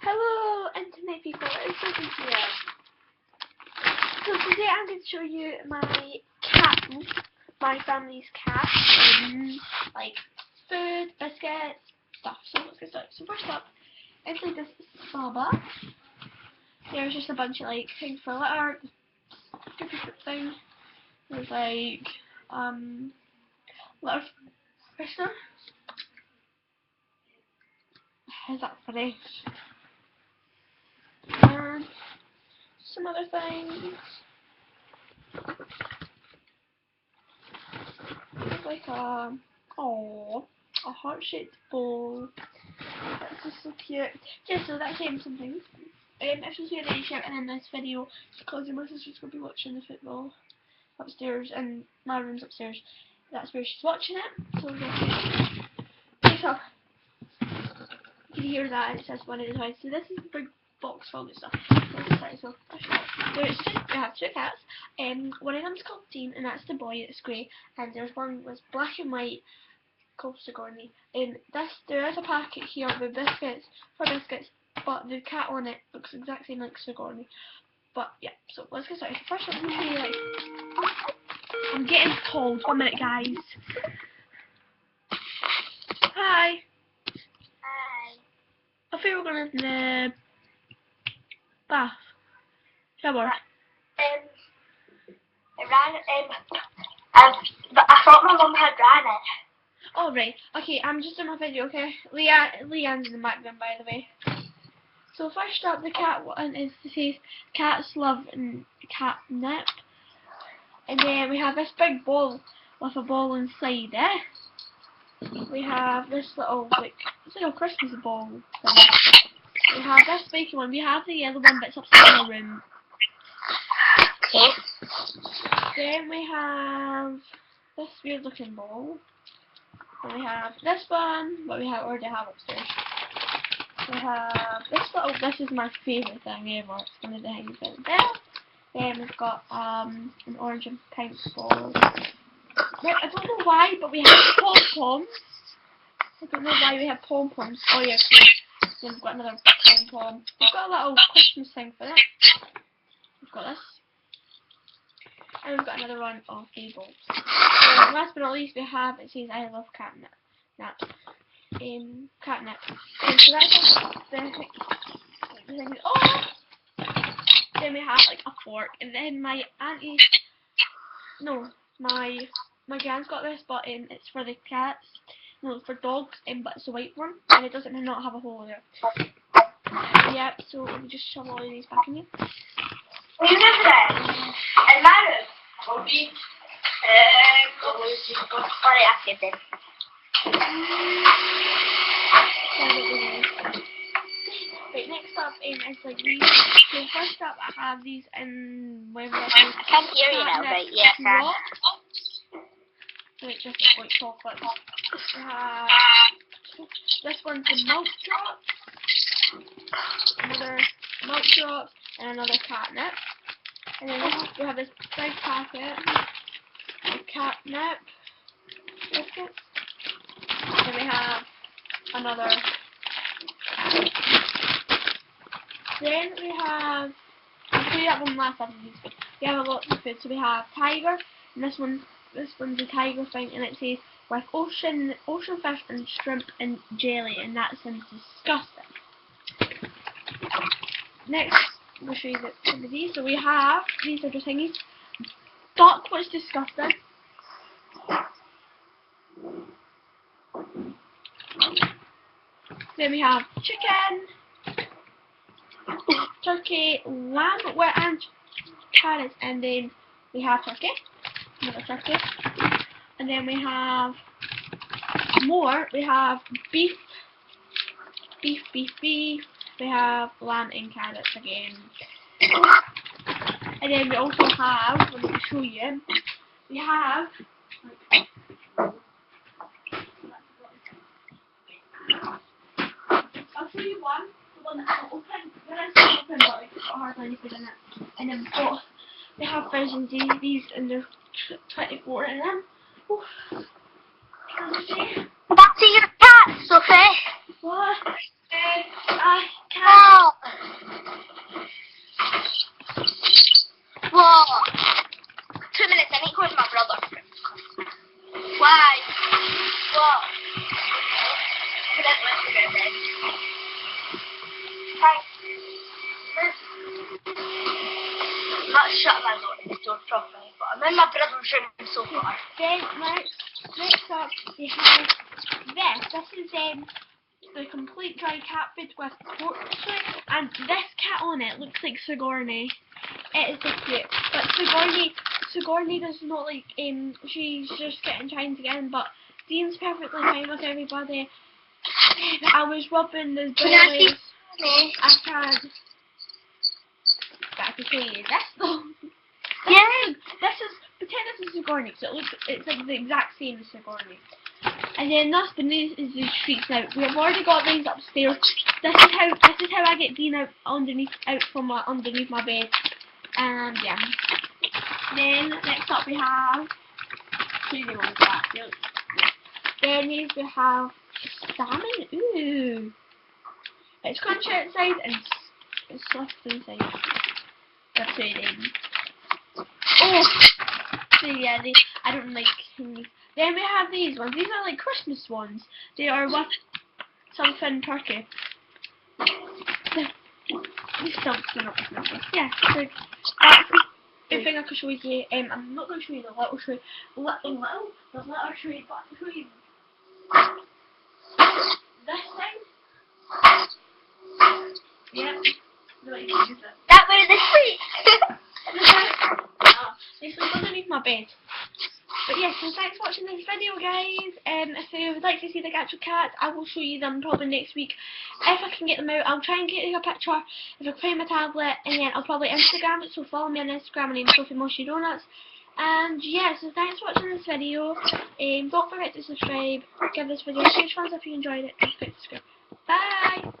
Hello internet people, it's Sophie here. So today I'm going to show you my cat, my family's cat, like food, biscuits, stuff. So let's get started. So first up, inside this Saba, there's just a bunch of like things for litter, stupid thing. There's like litter freshener. Is that funny? And some other things. It's like a heart-shaped bowl. That's just so cute. Just so that's some things. If you hear any shouting in this video, because my sister's going to be watching the football upstairs, and my room's upstairs. That's where she's watching it. So okay, so you can hear that. It says one at a time. So this is a big box full of stuff. So there's we have two cats. One of them's called Dean, and that's the boy that's grey. And there's one was black and white, called Sigourney. There is a packet here with biscuits, but the cat on it looks exactly like Sigourney. But yeah, so let's get started. First, let me show you. I'm getting cold. 1 minute, guys. Hi. Hi. I think we're going to the bath. Shower. But I thought my mum had ran it. Oh right. Okay, I'm just in my video. Okay, Leanne's in the background, by the way. So first up, the cat one is to say cats love and catnip, and then we have this big bowl with a ball inside it. We have this little it's like a Christmas ball thing. We have this spiky one. We have the yellow one, but it's upstairs in the room. Okay. Then we have this weird looking ball. Then we have this one, but we already have upstairs. We have this is my favourite thing ever. It's one of the things out there. Then we've got an orange and pink ball. Now, I don't know why, but we have pom-poms. I don't know why we have pom-poms. Oh yeah, then we've got another pom-pom. We've got a little Christmas thing for it. We've got this. And we've got another one of fables. Last but not least, we have, it says I love catnip. Catnip. So that's the thing. Oh! Then we have like a fork, and then my gran's got this, but it's for the cats. No, it's for dogs, but it's a white one, and it doesn't not have a hole there. Yep. So let me just shove all of these back in here. Will you remember that? And my room will be sorry, I said this. Right, next up is like these. So first up I have these in whatever that is. I can't hear you now, but yes, So it's just like chocolate. We have this one's the milk drops, another milk drops, and another catnip. And then we have this big packet of catnip biscuits. Then we have another. Then we have, I'll show you that one last after these. We have a lot of food. So we have tiger, and this one's a tiger thing, and it says with ocean fish and shrimp and jelly, and that sounds disgusting. Next, I'll show you some of these. So we have, these are just thingies. Duck was disgusting. Then we have chicken, turkey, lamb, and carrots, and then we have turkey, another turkey, and then we have more. We have beef. We have lamb and carrots again, and then we also have. Let me show you. We have. I'll show you one. The one that's not open. When I say open, but like, it's got hardly anything in it. And then they have versions of these, and there's 24 in them. Oof. Can you see? Back to your cat, Sophie. What? No. I'm not shut my door properly, but I'm in my brother's room so far. Then next up we have this. This is the complete dry cat food with pork soup, and this cat on it looks like Sigourney. It is so cute, but Sigourney does not like she's just trying to get in, but Dean's perfectly fine with everybody. I was rubbing the bellies. I can't. But I can show you this though. This is pretend this is Sigourney, so it's like the exact same as Sigourney. And then this beneath is the streets. Now we have already got these upstairs. This is how I get Dean out from underneath my bed. And yeah. Then next up we have crazy ones back. Then we have salmon. Ooh. It's crunchy outside and it's soft inside. That's it. Oh. So yeah, I don't like these. Then we have these ones. These are like Christmas ones. They are with something turkey. These something up. Yeah, like that's the thing I could show you. I'm not going to show you the little tray, the little tray, but I'll show you this thing. Yep. No, you can use it. That way they sleep. They sleep underneath my bed. But yes, so thanks for watching this video, guys. If you would like to see the actual cats, I will show you them probably next week. If I can get them out, I'll try and get you a picture if I can find my tablet, and then I'll probably Instagram it, so follow me on Instagram. My name's Sophie Moshi Donuts. And yeah, so thanks for watching this video. Don't forget to subscribe, give this video a huge thumbs up if you enjoyed it, don't forget to subscribe. Bye!